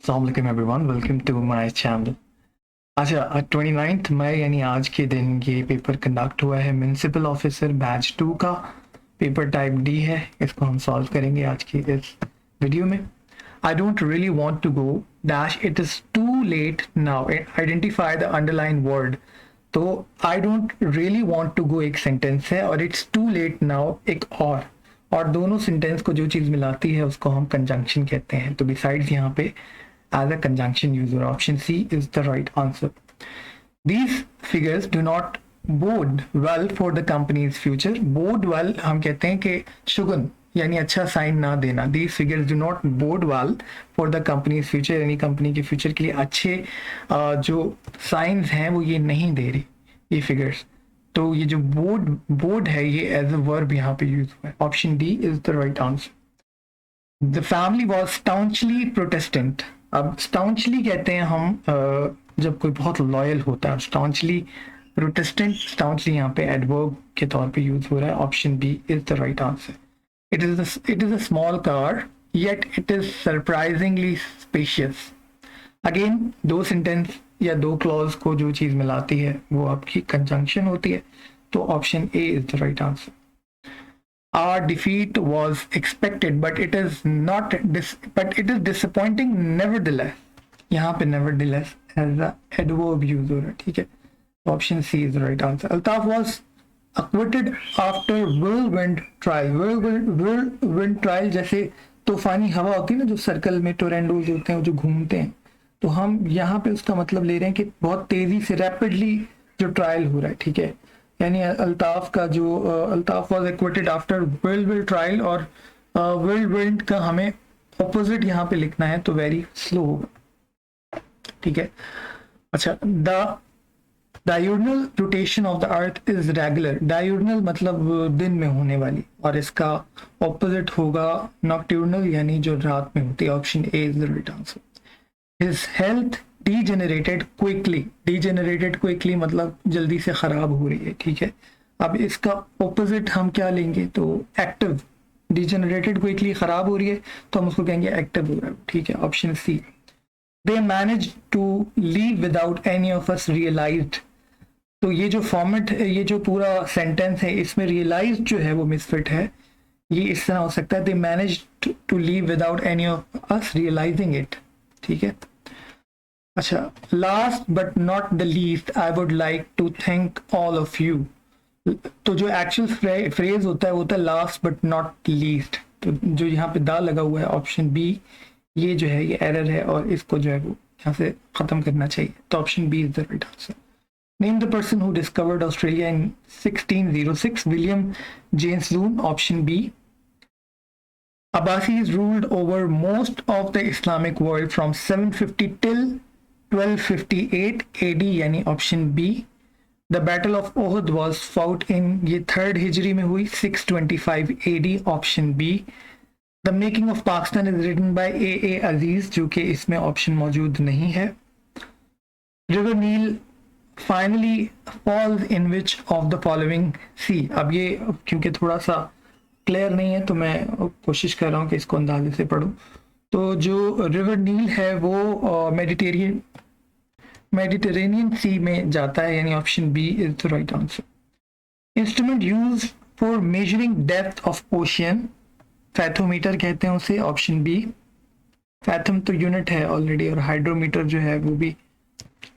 अस्सलाम वालेकुम everyone, welcome to my channel. अच्छा, 29 मई यानी आज के दिन ये पेपर कंडक्ट हुआ है। म्यूनसिपल ऑफिसर बैच 2 का पेपर टाइप डी है। इसको हम सॉल्व करेंगे आज की इस वीडियो में। I don't really want to go dash it is too late now identify the underline word. तो I don't really want to go एक सेंटेंस है और इट्स टू लेट नाउ एक और दोनों सेंटेंस को जो चीज़ मिलाती है उसको हम कंजंक्शन कहते हैं। तो बिसाइड्स यहाँ पे as a conjunction user. Option C is the right answer. These figures do not bode well for the company's future. Bode well हम कहते हैं कि शुगन यानी अच्छा साइन ना देना। These figures do not bode well for the company's future, यानी company के फ्यूचर के लिए अच्छे जो साइंस हैं वो ये नहीं दे रही ये फिगर्स। तो ये जो बोर्ड है ये एज अ वर्ब यहाँ पे यूज हुआ है। Option D is the right answer. The family was staunchly protestant. अब स्टाउंचली कहते हैं हम जब कोई बहुत लॉयल होता है। स्टाउंचली प्रोटेस्टेंट, स्टाउंचली यहाँ पे एडवर्ब के तौर पे यूज हो रहा है। Option B is the right answer. It is a small car yet it is surprisingly spacious. Again दो सेंटेंस या दो क्लॉज को जो चीज मिलाती है वो आपकी कंजंक्शन होती है। तो option A is the right answer. Our defeat was expected, but it is not. But it is disappointing. Nevertheless, यहाँ पे nevertheless as a adverb use हो रहा है, ठीक है। Option C is the right answer. Altaf was acquitted after whirlwind trial. Whirlwind trial जैसे तूफानी हवा होती है ना, जो सर्कल में टोरेंडोज होते हैं जो घूमते हैं, तो हम यहाँ पे उसका मतलब ले रहे हैं कि बहुत तेजी से रैपिडली जो ट्रायल हो रहा है, ठीक है। यानी अल्ताफ का जो Altaf was acquitted after whirlwind trial, और व्हिरलविंड का हमें ऑपोजिट यहाँ पे लिखना है तो वेरी स्लो होगा, ठीक है। अच्छा, the diurnal rotation of the earth is regular. Diurnal मतलब दिन में होने वाली, और इसका ऑपोजिट होगा नॉक्टर्नल यानी जो रात में होती है। Option A is the right answer. His health degenerated quickly मतलब जल्दी से खराब हो रही है, ठीक है। अब इसका ऑपोजिट हम क्या लेंगे, तो एक्टिव। डिजेनरेटेड क्विकली खराब हो रही है तो हम उसको कहेंगे एक्टिव हो रहा है, ठीक है। Option C. They manage to leave without any of us realised. तो ये जो फॉर्मेट है, ये जो पूरा सेंटेंस है, इसमें रियलाइज जो है वो मिसफिट है। ये इस तरह हो सकता है, they manage to leave without any of us realising it, ठीक है। अच्छा, last but not the least I would like to thank all of you. तो जो एक्चुअल फ्रेज होता है वो होता है लास्ट बट नॉट लीस्ट। तो जो यहाँ पे दा लगा हुआ है ऑप्शन बी, ये जो है ये एरर है और इसको जो है वो यहाँ से खत्म करना चाहिए। तो option B is the right answer. Name the person who discovered Australia in 1606। Willem Janszoon. Option B. Abbasis ruled over most of the Islamic world from 750 till 1258 AD, यानी option B. The battle of Uhud was fought in, ये 3rd हिजरी में हुई, 625 AD। Option B. The making of Pakistan is written by A Aziz, जो कि इसमें option मौजूद नहीं है। River Nile finally falls in which of the following sea. अब ये क्योंकि थोड़ा सा क्लियर नहीं है तो मैं कोशिश कर रहा हूँ कि इसको अंदाजे से पढ़ूं। तो जो रिवर नील है वो मेडिटेरेनियन सी में जाता है, यानी option B is the right answer. Instrument use for measuring depth of ocean. Fathometer कहते हैं उसे। Option B. फैथम तो यूनिट है ऑलरेडी, और हाइड्रोमीटर जो है वो भी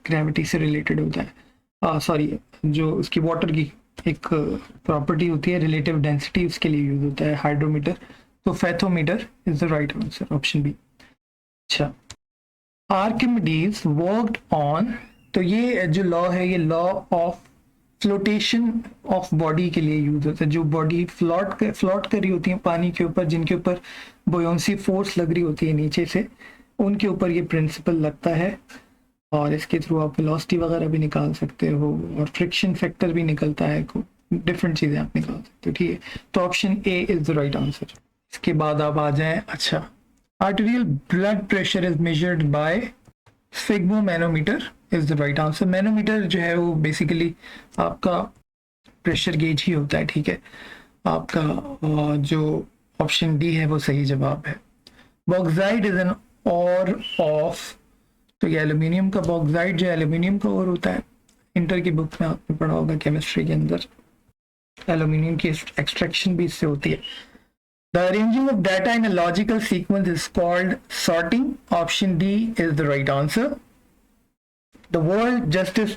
ग्रेविटी से रिलेटेड होता है। सॉरी, जो उसकी वाटर की एक प्रॉपर्टी होती है रिलेटिव डेंसिटी, उसके लिए यूज होता है हाइड्रोमीटर। तो fathometer is the right answer, option B. अच्छा, आर्किमिडीज वर्कड ऑन। तो ये जो लॉ है ये law of flotation of body के लिए यूज होता है। जो बॉडी फ्लोट कर रही होती है पानी के ऊपर, जिनके ऊपर बोयंसी फोर्स लग रही होती है नीचे से, उनके ऊपर ये प्रिंसिपल लगता है, और इसके थ्रू आप वेलोसिटी वगैरह भी निकाल सकते हो, और फ्रिक्शन फैक्टर भी निकलता है, डिफरेंट चीजें आप निकाल सकते हो, ठीक है। तो option A is the right answer. इसके बाद आप आ जाएं। अच्छा, arterial blood pressure is measured by sphygmomanometer is the right answer. Manometer जो है वो बेसिकली आपका प्रेशर गेज ही होता है, ठीक है। आपका जो ऑप्शन डी है वो सही जवाब है। बॉक्साइट इज एन और ऑफ, तो ये एल्यूमिनियम का बॉक्साइट जो एल्यूमिनियम का और होता है, इंटर की बुक में आपने पढ़ा होगा केमिस्ट्री के अंदर, एल्यूमिनियम की एक्सट्रैक्शन भी इससे होती है। The arranging of data in a logical sequence is called sorting. Option D is the right answer. The World Justice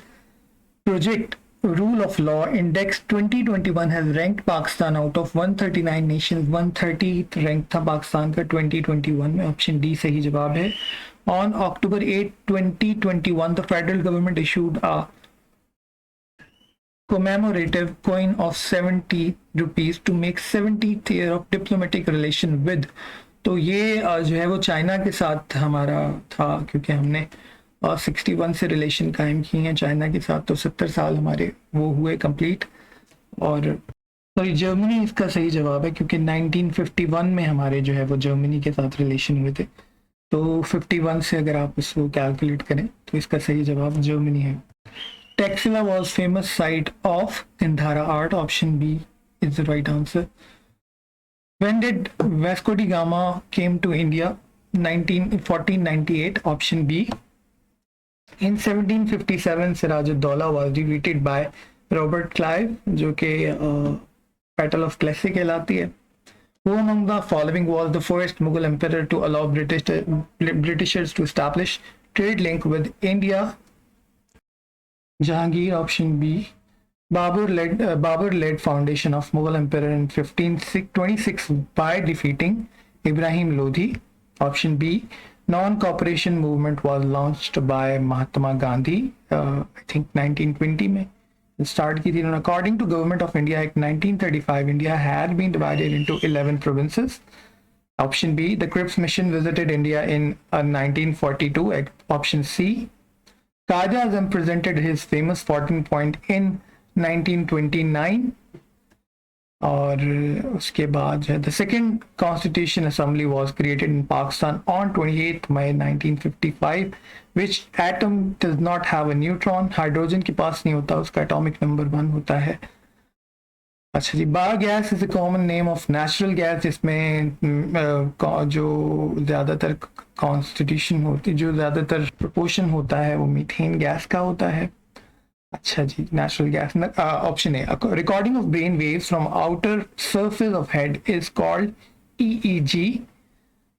Project Rule of Law Index 2021 has ranked Pakistan out of 139 nations. 130th rank था पाकिस्तान का 2021 में। Option D सही जवाब है। On October 8, 2021, the federal government issued a commemorative coin of 70 rupees to make 70th year of diplomatic relation with, तो ये जो है वो चाइना के साथ हमारा था, क्योंकि हमने 61 से रिलेशन कायम किए हैं चाइना के साथ, तो 70 साल हमारे वो हुए कंप्लीट। और सॉरी, जर्मनी इसका सही जवाब है, क्योंकि 1951 में हमारे जो है वो जर्मनी के साथ रिलेशन हुए थे, तो 51 से अगर आप इसको कैलकुलेट करें तो इसका सही जवाब जर्मनी है। Taxila was famous site of Gandhara art. Option B is the right answer. When did Vasco da Gama came to India? 1498. Option B. In 1757, Siraj-ud-Dawla was defeated by Robert Clive, जो कि Battle of Plassey कहलाती है। Who among the following was the first Mughal emperor to allow Britishers to establish trade link with India? Jahangir. Option B. Babur led foundation of Mughal emperor in 1526 by defeating Ibrahim Lodhi. Option B. Non-cooperation movement was launched by Mahatma Gandhi, I think 1920 में start की थी। According to Government of India Act 1935, India had been divided into 11 provinces. Option B. The Cripps mission visited India in 1942. Option C. Qaida Azam presented his famous 14 point in 1929, और उसके बाद जो है the second constitution assembly was created in Pakistan on 28th May 1955, which atom does not have a neutron, hydrogen के पास नहीं होता, उसका atomic number 1 होता है। अच्छा जी, biogas is a common name of natural gas, जिसमें जो ज़्यादातर कॉन्स्टिट्यूशन होती, जो ज़्यादातर प्रोपोर्शन होता है वो मीथेन गैस का होता है। अच्छा जी, natural gas. Option A, recording of brain waves from outer surface of head is called EEG।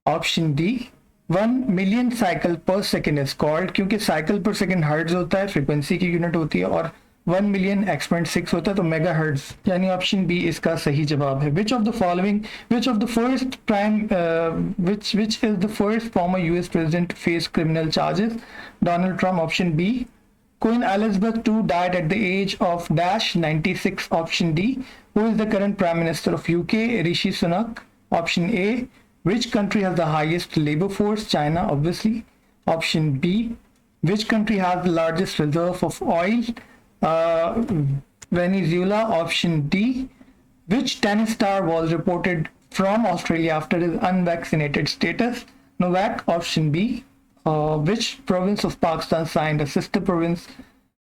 Option D, 1 million cycle per second is called, क्योंकि साइकिल पर सेकेंड हर्ट्ज होता है, फ्रीक्वेंसी की unit होती है, और 1 मिलियन x.6 होता है, तो मेगा हर्ट्ज, यानी ऑप्शन बी इसका सही जवाब है। Which of the first is the first former US president face criminal charges? Donald Trump. Option B, Queen Elizabeth II died at the age of -96. Option D, who is the current Prime Minister of UK? Rishi Sunak. Option A, which country has the highest labor force? China, obviously. Option B, which country has the largest reserve of oil? Venezuela. Option D, which tennis star was reported from Australia after his unvaccinated status? Novak. Option B, which province of Pakistan signed a sister province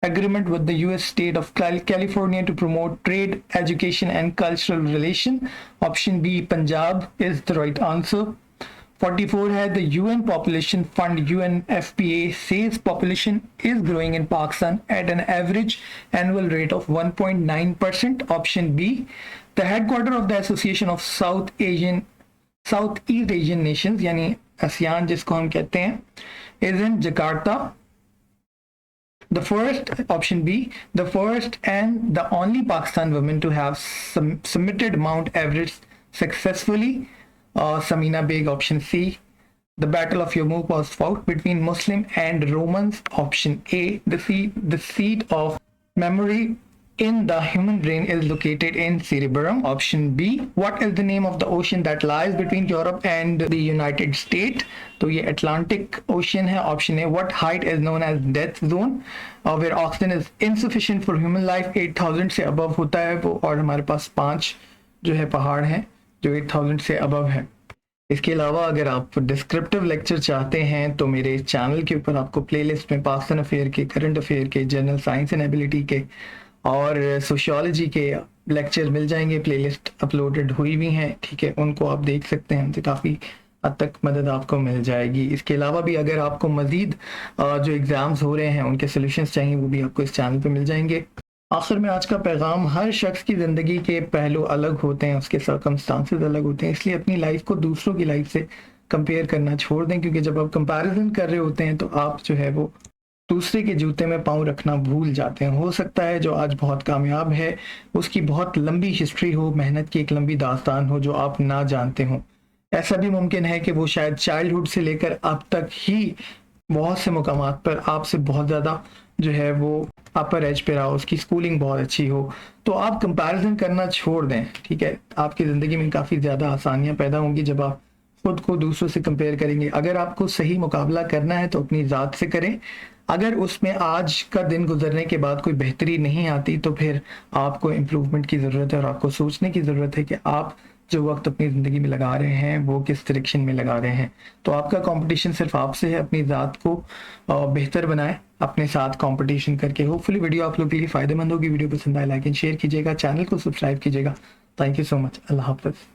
agreement with the US state of California to promote trade, education and cultural relation? Option B, Punjab is the right answer. 44 है, the UN Population Fund UNFPA says population is growing in Pakistan at an average annual rate of 1.9%. Option B, the headquarter of the Association of Southeast Asian Nations, यानी ASEAN जिसको हम कहते हैं, is in Jakarta. The first, option B, the first and the only Pakistan woman to have submitted Mount Everest successfully, Samina Beg. Option C, the Battle of Yarmouk was fought between Muslim and Romans. Option A, the seat of memory in the human brain is located in cerebrum. Option B, what is the name of the ocean that lies between Europe and the United States? तो ये Atlantic Ocean है. Option A, what height is known as death zone, where oxygen is insufficient for human life? 8000 से above होता है वो, और हमारे पास 5 जो है पहाड़ हैं जो 8000 से above है। इसके अलावा अगर आप डिस्क्रिप्टिव लेक्चर चाहते हैं तो मेरे चैनल के ऊपर आपको प्लेलिस्ट में पाकिस्तान अफेयर के, करंट अफेयर के, जनरल साइंस एंड एबिलिटी के और सोशियोलॉजी के लेक्चर मिल जाएंगे। प्लेलिस्ट अपलोडेड हुई भी हैं, ठीक है, उनको आप देख सकते हैं। तो काफ़ी हद तक मदद आपको मिल जाएगी। इसके अलावा भी अगर आपको मज़ीद जो एग्ज़ाम्स हो रहे हैं उनके सॉल्यूशंस चाहिए, वो भी आपको इस चैनल पे मिल जाएंगे। आखिर में आज का पैगाम, हर शख्स की ज़िंदगी के पहलू अलग होते हैं, उसके सर्कमस्टांसेस अलग होते हैं, इसलिए अपनी लाइफ को दूसरों की लाइफ से कंपेयर करना छोड़ दें, क्योंकि जब आप कंपैरिजन कर रहे होते हैं तो आप जो है वो दूसरे के जूते में पाँव रखना भूल जाते हैं। हो सकता है जो आज बहुत कामयाब है उसकी बहुत लंबी हिस्ट्री हो, मेहनत की एक लंबी दास्तान हो जो आप ना जानते हो। ऐसा भी मुमकिन है कि वो शायद चाइल्डहुड से लेकर अब तक ही बहुत से मुकामात पर आपसे बहुत ज़्यादा जो है वो अपर एज पे रहा, उसकी स्कूलिंग बहुत अच्छी हो। तो आप कंपैरिजन करना छोड़ दें, ठीक है? आपकी ज़िंदगी में काफ़ी ज़्यादा आसानियाँ पैदा होंगी जब आप खुद को दूसरों से कंपेयर करेंगे। अगर आपको सही मुकाबला करना है तो अपनी ज़ात से करें। अगर उसमें आज का दिन गुजरने के बाद कोई बेहतरी नहीं आती तो फिर आपको इम्प्रूवमेंट की ज़रूरत है और आपको सोचने की ज़रूरत है कि आप जो वक्त अपनी ज़िंदगी में लगा रहे हैं वो किस डायरेक्शन में लगा रहे हैं। तो आपका कंपटीशन सिर्फ आपसे है। अपनी ज़ात को बेहतर बनाएं अपने साथ कंपटीशन करके। होपफुली वीडियो आप लोग के लिए फ़ायदेमंद होगी। वीडियो पसंद आए लाइक एंड शेयर कीजिएगा, चैनल को सब्सक्राइब कीजिएगा। Thank you so much. अल्लाह हाफ़िज़।